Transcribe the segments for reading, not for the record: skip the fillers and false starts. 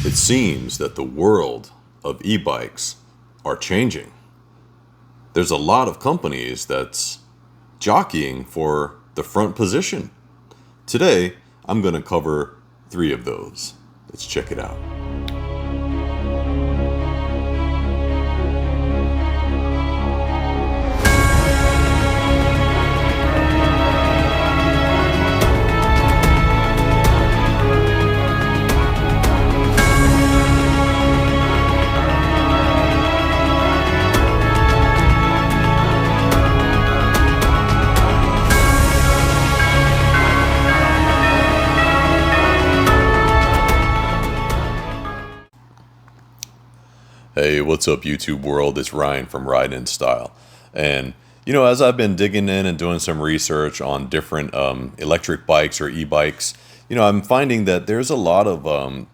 It seems that the world of e-bikes are changing. There's a lot of companies that's jockeying for the front position. Today, I'm going to cover 3 of those. Let's check it out. Hey, what's up YouTube world? It's Ryan from Ride in Style. And as I've been digging in and doing some research on different electric bikes or e-bikes, I'm finding that there's a lot of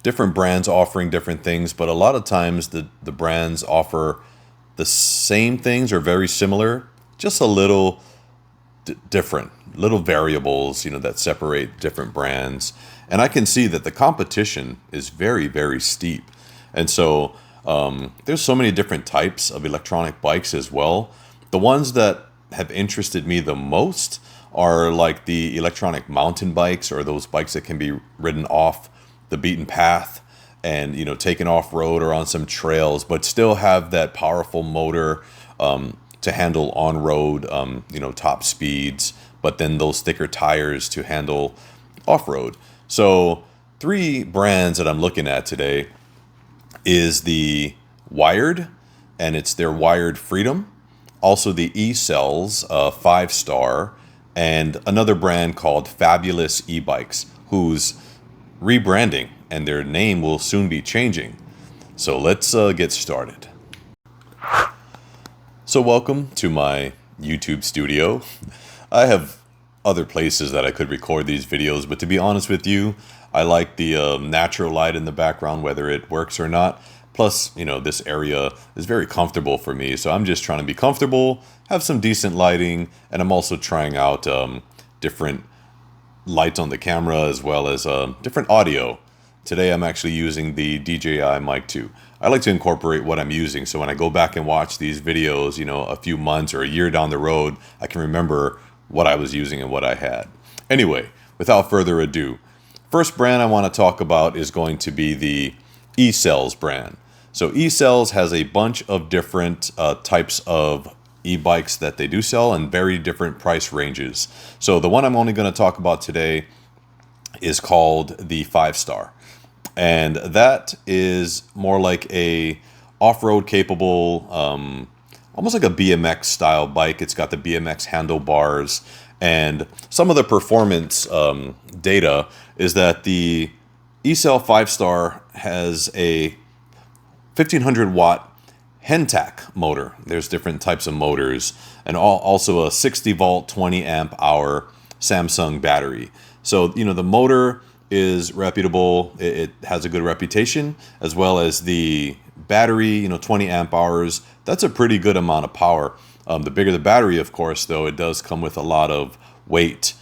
different brands offering different things, but a lot of times the brands offer the same things or very similar, just a little different, little variables, that separate different brands. And I can see that the competition is very, very steep. And so there's so many different types of electronic bikes as well. The ones that have interested me the most are like the electronic mountain bikes, or those bikes that can be ridden off the beaten path and, taken off road or on some trails, but still have that powerful motor to handle on road, top speeds, but then those thicker tires to handle off road. So 3 brands that I'm looking at today is the Wired, and it's their Wired Freedom. Also the ECells 5-star, and another brand called Fabulous e-bikes, whose rebranding and their name will soon be changing. So let's get started. So welcome to my YouTube studio. I have other places that I could record these videos, but to be honest with you, I like the natural light in the background, whether it works or not. Plus, this area is very comfortable for me, so I'm just trying to be comfortable, have some decent lighting, and I'm also trying out different lights on the camera as well as different audio. Today I'm actually using the DJI Mic 2. I like to incorporate what I'm using, so when I go back and watch these videos, a few months or a year down the road, I can remember what I was using and what I had. Anyway, without further ado, first brand I want to talk about is going to be the ECells brand. So ECells has a bunch of different types of e-bikes that they do sell in very different price ranges. So the one I'm only going to talk about today is called the 5-star. And that is more like a off-road capable, almost like a BMX style bike. It's got the BMX handlebars, and some of the performance data is that the ECell 5-star has a 1500 watt Hentac motor. There's different types of motors, and also a 60 volt 20 amp hour Samsung battery. So the motor is reputable, it has a good reputation, as well as the battery, 20 amp hours. That's a pretty good amount of power. The bigger the battery, of course, though, it does come with a lot of weight.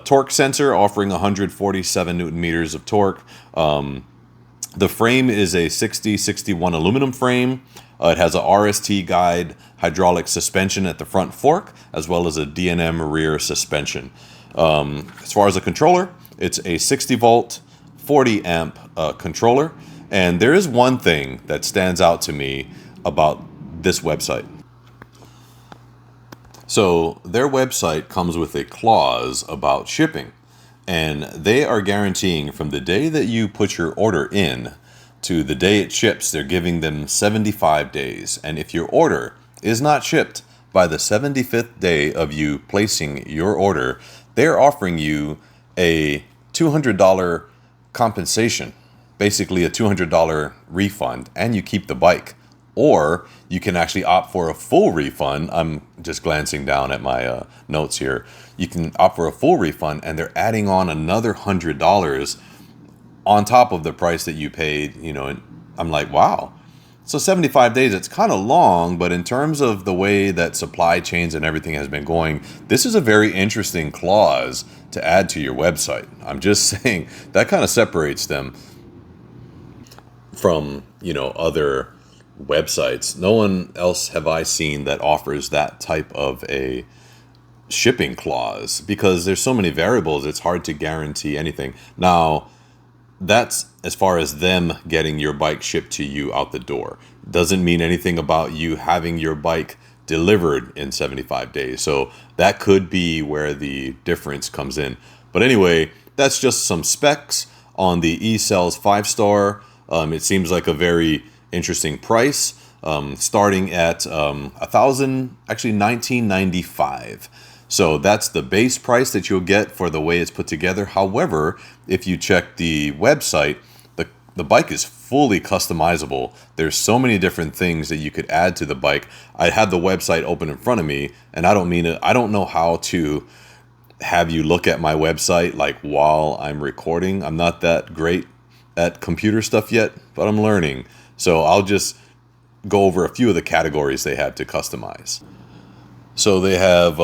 Torque sensor offering 147 Newton meters of torque. The frame is a 6061 aluminum frame. It has a RST guide hydraulic suspension at the front fork, as well as a D&M rear suspension. As far as the controller, it's a 60 volt 40 amp controller. And there is one thing that stands out to me about this website. So their website comes with a clause about shipping, and they are guaranteeing from the day that you put your order in to the day it ships, they're giving them 75 days. And if your order is not shipped by the 75th day of you placing your order, they're offering you a $200 compensation, basically a $200 refund, and you keep the bike. Or you can actually opt for a full refund. I'm just glancing down at my notes here. You can opt for a full refund, and they're adding on another $100 on top of the price that you paid. And I'm like, wow. So 75 days, it's kind of long, but in terms of the way that supply chains and everything has been going, this is a very interesting clause to add to your website. I'm just saying that kind of separates them from, other websites. No one else have I seen that offers that type of a shipping clause, because there's so many variables, it's hard to guarantee anything. Now, that's as far as them getting your bike shipped to you out the door. Doesn't mean anything about you having your bike delivered in 75 days. So that could be where the difference comes in. But anyway, that's just some specs on the ECells 5-star. It seems like a very interesting price, starting at $1995. So that's the base price that you'll get for the way it's put together. However, if you check the website, the bike is fully customizable. There's so many different things that you could add to the bike. I had the website open in front of me, and I don't know how to have you look at my website like while I'm recording. I'm not that great at computer stuff yet, but I'm learning. So I'll just go over a few of the categories they have to customize. So they have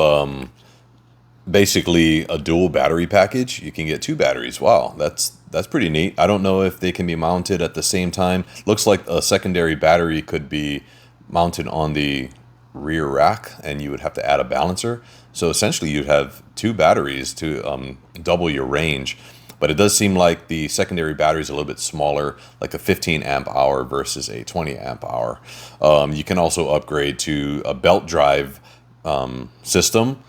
basically a dual battery package. You can get 2 batteries. Wow, that's pretty neat. I don't know if they can be mounted at the same time. Looks like a secondary battery could be mounted on the rear rack, and you would have to add a balancer. So essentially you'd have 2 batteries to double your range. But it does seem like the secondary battery is a little bit smaller, like a 15 amp hour versus a 20 amp hour. You can also upgrade to a belt drive system.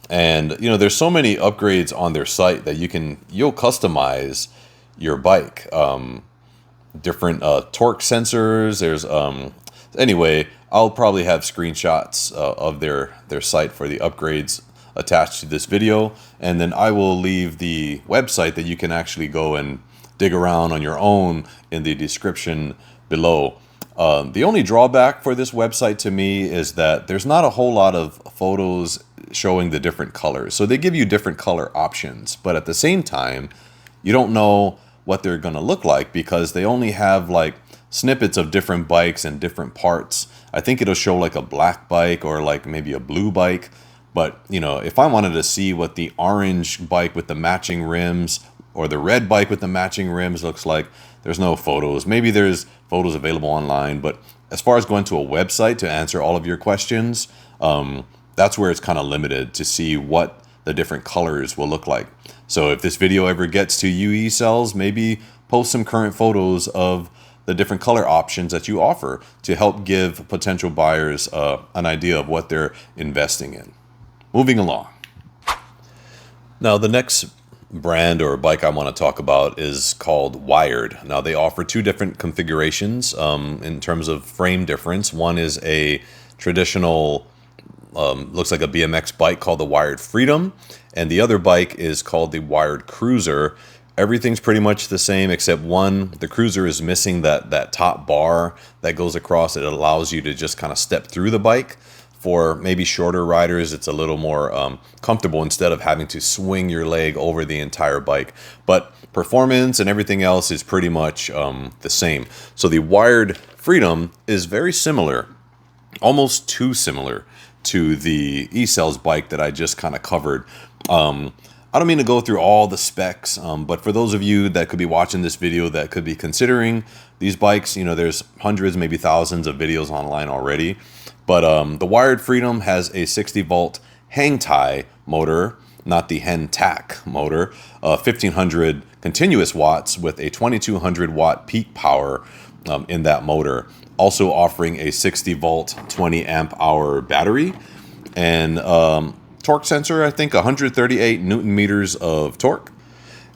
And there's so many upgrades on their site that you'll customize your bike. Different torque sensors. There's anyway, I'll probably have screenshots of their site for the upgrades attached to this video, and then I will leave the website that you can actually go and dig around on your own in the description below. The only drawback for this website to me is that there's not a whole lot of photos showing the different colors. So they give you different color options, but at the same time, you don't know what they're going to look like because they only have like snippets of different bikes and different parts. I think it'll show like a black bike or like maybe a blue bike. But, if I wanted to see what the orange bike with the matching rims or the red bike with the matching rims looks like, there's no photos. Maybe there's photos available online. But as far as going to a website to answer all of your questions, that's where it's kind of limited to see what the different colors will look like. So if this video ever gets to you, ECells, maybe post some current photos of the different color options that you offer to help give potential buyers an idea of what they're investing in. Moving along. Now, the next brand or bike I want to talk about is called Wired. Now, they offer 2 different configurations in terms of frame difference. One is a traditional, looks like a BMX bike called the Wired Freedom, and the other bike is called the Wired Cruiser. Everything's pretty much the same except the Cruiser is missing that top bar that goes across. It allows you to just kind of step through the bike. For maybe shorter riders, it's a little more comfortable instead of having to swing your leg over the entire bike. But performance and everything else is pretty much the same. So the Wired Freedom is very similar, almost too similar to the ECells bike that I just kind of covered. I don't mean to go through all the specs, but for those of you that could be watching this video that could be considering these bikes, there's hundreds, maybe thousands of videos online already. But the Wired Freedom has a 60-volt hang tie motor, not the hen tack motor, 1500 continuous watts with a 2200 watt peak power in that motor. Also offering a 60-volt 20 amp hour battery and torque sensor, I think 138 Newton meters of torque.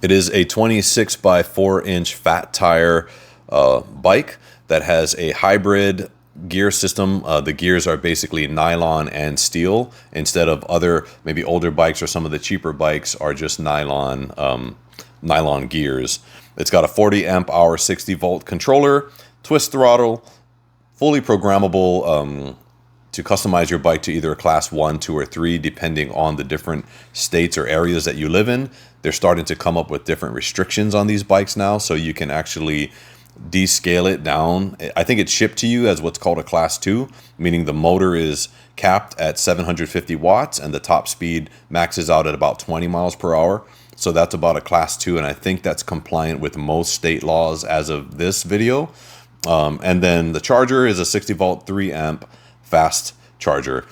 It is a 26 by 4 inch fat tire bike that has a hybrid gear system. The gears are basically nylon and steel instead of other maybe older bikes, or some of the cheaper bikes are just nylon gears. It's got a 40 amp hour 60 volt controller, twist throttle, fully programmable to customize your bike to either a class 1, 2, or 3 depending on the different states or areas that you live in. They're starting to come up with different restrictions on these bikes now, so you can actually descale it down. I think it's shipped to you as what's called a class 2, meaning the motor is capped at 750 watts and the top speed maxes out at about 20 miles per hour. So that's about a class 2, and I think that's compliant with most state laws as of this video. And then the charger is a 60 volt 3 amp fast charger.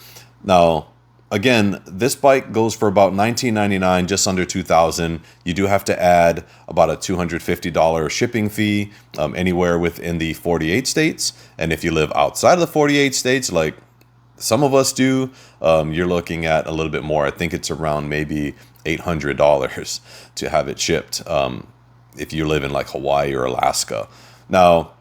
Now, again, this bike goes for about $19.99, just under $2,000. You do have to add about a $250 shipping fee anywhere within the 48 states. And if you live outside of the 48 states, like some of us do, you're looking at a little bit more. I think it's around maybe $800 to have it shipped if you live in like Hawaii or Alaska. Now,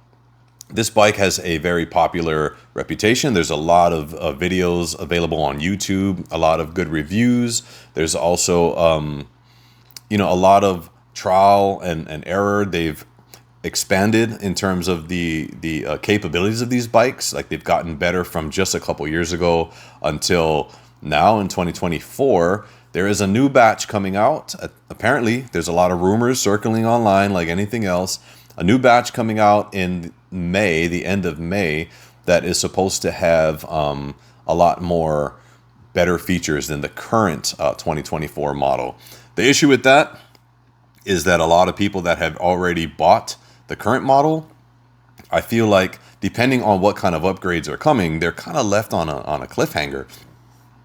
this bike has a very popular reputation. There's a lot of videos available on YouTube, a lot of good reviews. There's also, a lot of trial and error. They've expanded in terms of the capabilities of these bikes. Like, they've gotten better from just a couple years ago until now in 2024. There is a new batch coming out. Apparently, there's a lot of rumors circling online like anything else. A new batch coming out in May, the end of May, that is supposed to have a lot more better features than the current 2024 model. The issue with that is that a lot of people that have already bought the current model, I feel like, depending on what kind of upgrades are coming, they're kind of left on a cliffhanger.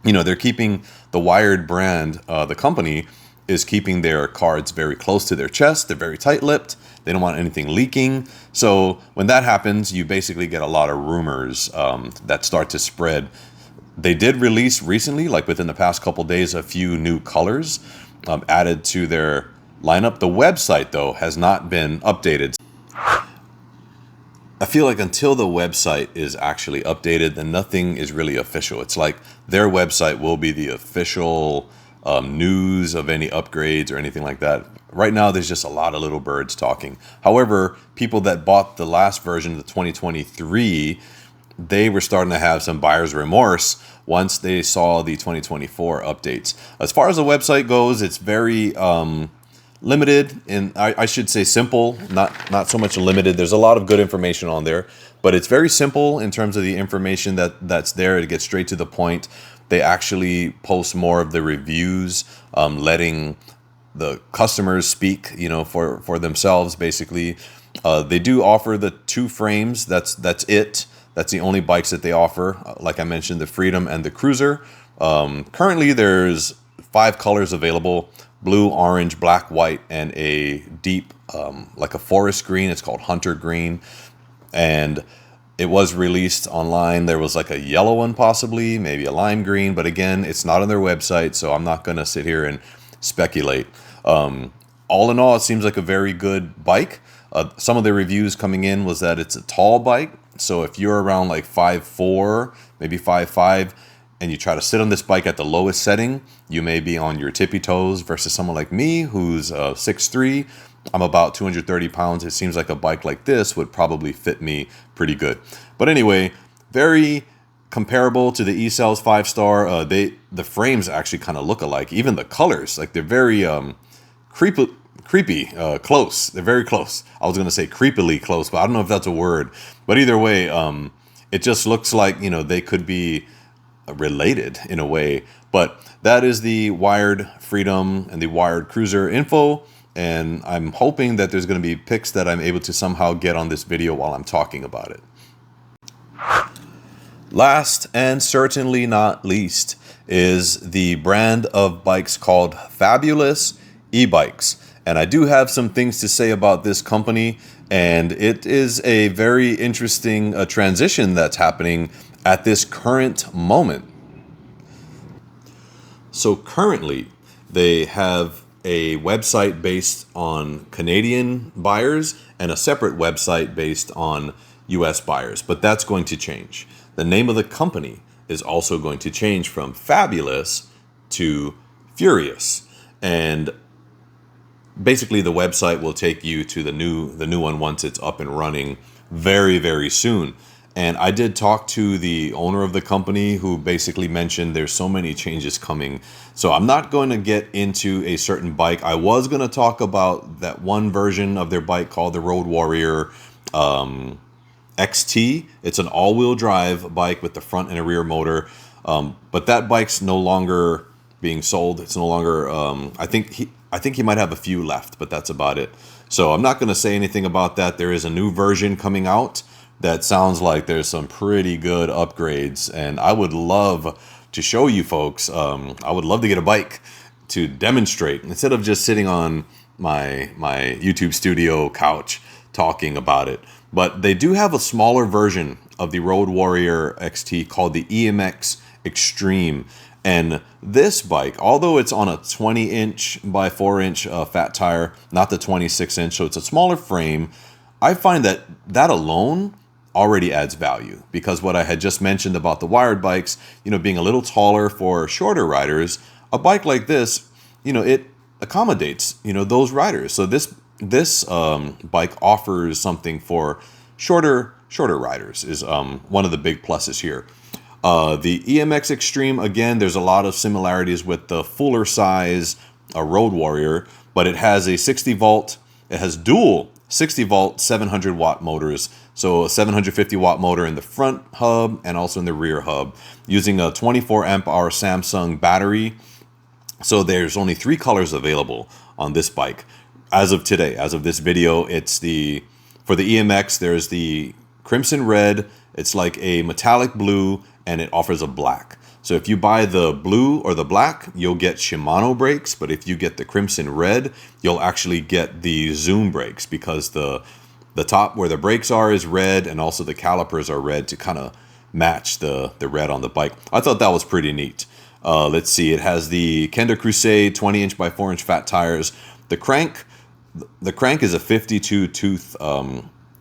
They're keeping the Wired brand, the company is keeping their cards very close to their chest. They're very tight-lipped. They don't want anything leaking. So when that happens, you basically get a lot of rumors that start to spread. They did release recently, like within the past couple days, a few new colors added to their lineup. The website, though, has not been updated. I feel like until the website is actually updated, then nothing is really official. It's like their website will be the official news of any upgrades or anything like that. Right now, there's just a lot of little birds talking. However, people that bought the last version of the 2023, they were starting to have some buyer's remorse once they saw the 2024 updates. As far as the website goes, it's very limited, and I should say simple, not so much limited. There's a lot of good information on there, but it's very simple in terms of the information that's there. It gets straight to the point. They actually post more of the reviews, letting the customers speak, for themselves, basically. They do offer the 2 frames. That's it. That's the only bikes that they offer. Like I mentioned, the Freedom and the Cruiser. Currently, there's 5 colors available: blue, orange, black, white, and a deep, like a forest green. It's called Hunter Green. And it was released online. There was like a yellow one, possibly, maybe a lime green. But again, it's not on their website, so I'm not going to sit here and speculate. All in all, it seems like a very good bike. Some of the reviews coming in was that it's a tall bike. So if you're around like 5'4", maybe 5'5", and you try to sit on this bike at the lowest setting, you may be on your tippy toes versus someone like me who's 6'3". I'm about 230 pounds. It seems like a bike like this would probably fit me pretty good. But anyway, very comparable to the ECells 5-star. The frames actually kind of look alike. Even the colors, like they're very creepy close. They're very close. I was going to say creepily close, but I don't know if that's a word. But either way, it just looks like, they could be related in a way. But that is the Wired Freedom and the Wired Cruiser info. And I'm hoping that there's going to be pics that I'm able to somehow get on this video while I'm talking about it. Last and certainly not least is the brand of bikes called Fabulous e-bikes. And I do have some things to say about this company, and it is a very interesting transition that's happening at this current moment. So currently, they have a website based on Canadian buyers and a separate website based on US buyers, but that's going to change. The name of the company is also going to change from Fabulous to Furious, and basically the website will take you to the new one once it's up and running very, very soon. And I did talk to the owner of the company, who basically mentioned there's so many changes coming. So I'm not going to get into a certain bike. I was going to talk about that one version of their bike called the Road Warrior XT. It's an all-wheel drive bike with the front and a rear motor. But that bike's no longer being sold. It's no longer. I think he might have a few left, but that's about it. So I'm not going to say anything about that. There is a new version coming out that sounds like there's some pretty good upgrades, and I would love to show you folks. I would love to get a bike to demonstrate instead of just sitting on my YouTube studio couch talking about it. But they do have a smaller version of the Road Warrior XT called the EMX Xtreme. And this bike, although it's on a 20-inch by 4-inch fat tire, not the 26-inch, so it's a smaller frame, I find that alone already adds value, because what I had just mentioned about the wired bikes, being a little taller for shorter riders, a bike like this, it accommodates, those riders. So this bike offers something for shorter riders is one of the big pluses here. The EMX Xtreme, again, there's a lot of similarities with the fuller size Road Warrior, but it has a 60 volt, it has dual 60 volt 700 watt motors. So a 750 watt motor in the front hub and also in the rear hub, using a 24 amp hour Samsung battery. So there's only 3 colors available on this bike. As of today, as of this video, for the EMX, there's the crimson red, it's like a metallic blue, and it offers a black. So if you buy the blue or the black, you'll get Shimano brakes, but if you get the crimson red, you'll actually get the Zoom brakes, because the top where the brakes are is red, and also the calipers are red to kind of match the red on the bike. I thought that was pretty neat. Let's see, it has the Kenda Crusade 20-inch by 4-inch fat tires. The crank is a 52 tooth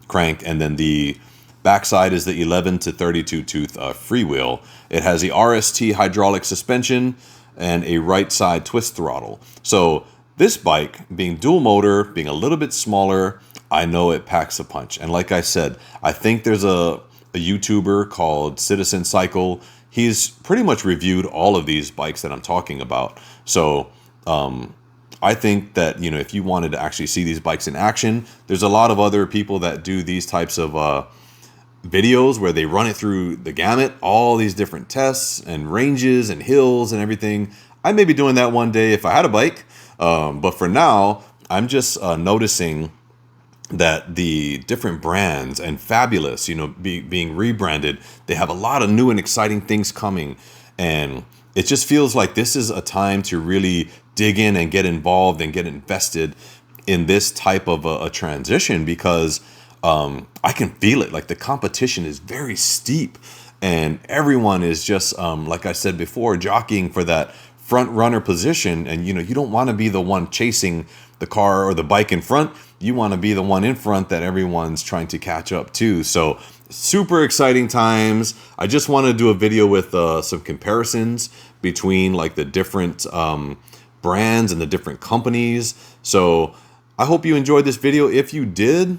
crank, and then the backside is the 11 to 32 tooth freewheel. It has the RST hydraulic suspension and a right side twist throttle. So this bike, being dual motor, being a little bit smaller, I know it packs a punch. And like I said, I think there's a YouTuber called Citizen Cycle. He's pretty much reviewed all of these bikes that I'm talking about. So I think that, if you wanted to actually see these bikes in action, there's a lot of other people that do these types of videos where they run it through the gamut, all these different tests and ranges and hills and everything. I may be doing that one day if I had a bike. But for now, I'm just noticing that the different brands and Fabulous, being rebranded, they have a lot of new and exciting things coming. And it just feels like this is a time to really dig in and get involved and get invested in this type of a transition, because I can feel it. Like, the competition is very steep, and everyone is just, like I said before, jockeying for that front runner position. And, you don't want to be the one chasing the car or the bike in front. You want to be the one in front that everyone's trying to catch up to. So super exciting times. I just want to do a video with some comparisons between like the different brands and the different companies. So I hope you enjoyed this video. If you did,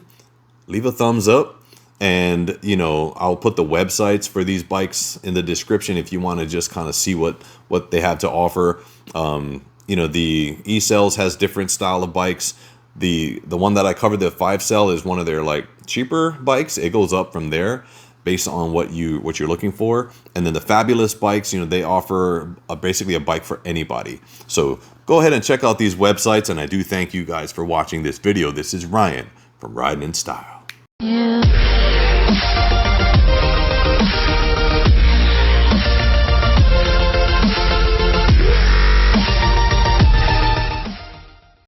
leave a thumbs up, and I'll put the websites for these bikes in the description if you want to just kind of see what they have to offer. The ECells has different style of bikes. The one that I covered, the 5-cell, is one of their like cheaper bikes. It goes up from there based on what you're looking for. And then the Fabulous bikes, they offer basically a bike for anybody. So go ahead and check out these websites, and I do thank you guys for watching this video. This is Ryan from Riding in Style. You